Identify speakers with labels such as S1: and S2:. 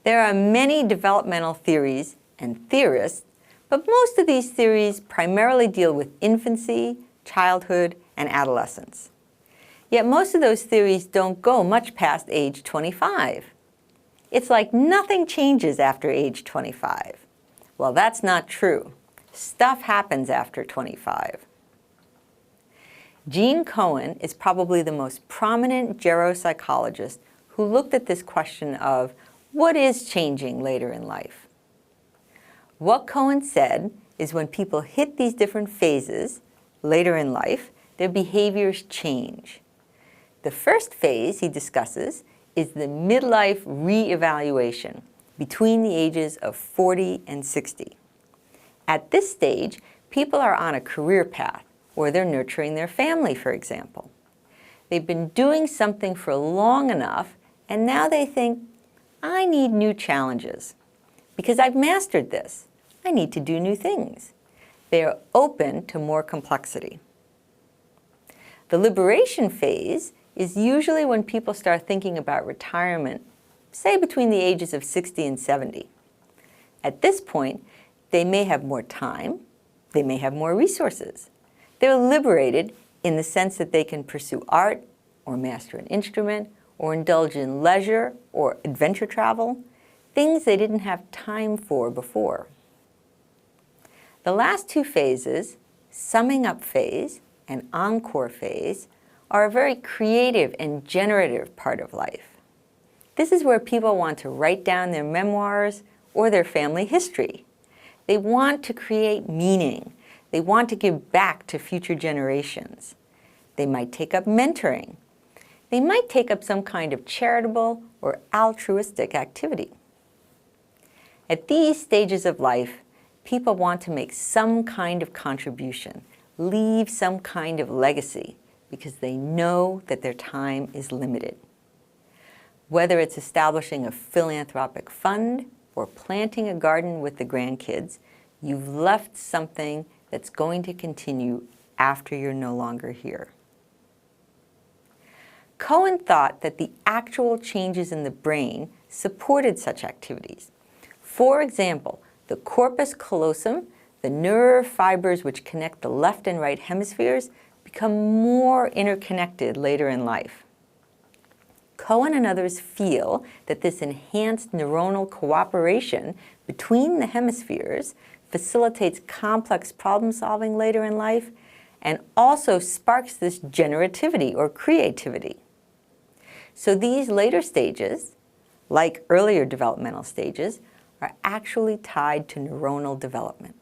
S1: There are many developmental theories and theorists, but most of these theories primarily deal with infancy, childhood, and adolescence. Yet most of those theories don't go much past age 25. It's like nothing changes after age 25. Well, that's not true. Stuff happens after 25. Gene Cohen is probably the most prominent geropsychologist who looked at this question of what is changing later in life. What Cohen said is when people hit these different phases later in life, their behaviors change. The first phase he discusses is the midlife re-evaluation between the ages of 40 and 60. At this stage, people are on a career path, or they're nurturing their family, for example. They've been doing something for long enough, and now they think, I need new challenges. Because I've mastered this, I need to do new things. They are open to more complexity. The liberation phase is usually when people start thinking about retirement, say between the ages of 60 and 70. At this point, they may have more time, they may have more resources. They're liberated in the sense that they can pursue art, or master an instrument, or indulge in leisure or adventure travel, things they didn't have time for before. The last two phases, summing up phase and encore phase, are a very creative and generative part of life. This is where people want to write down their memoirs or their family history. They want to create meaning. They want to give back to future generations. They might take up mentoring. They might take up some kind of charitable or altruistic activity. At these stages of life, people want to make some kind of contribution, leave some kind of legacy, because they know that their time is limited. Whether it's establishing a philanthropic fund or planting a garden with the grandkids, you've left something that's going to continue after you're no longer here. Cohen thought that the actual changes in the brain supported such activities. For example, the corpus callosum, the nerve fibers which connect the left and right hemispheres, become more interconnected later in life. Cohen and others feel that this enhanced neuronal cooperation between the hemispheres facilitates complex problem-solving later in life and also sparks this generativity or creativity. So these later stages, like earlier developmental stages, are actually tied to neuronal development.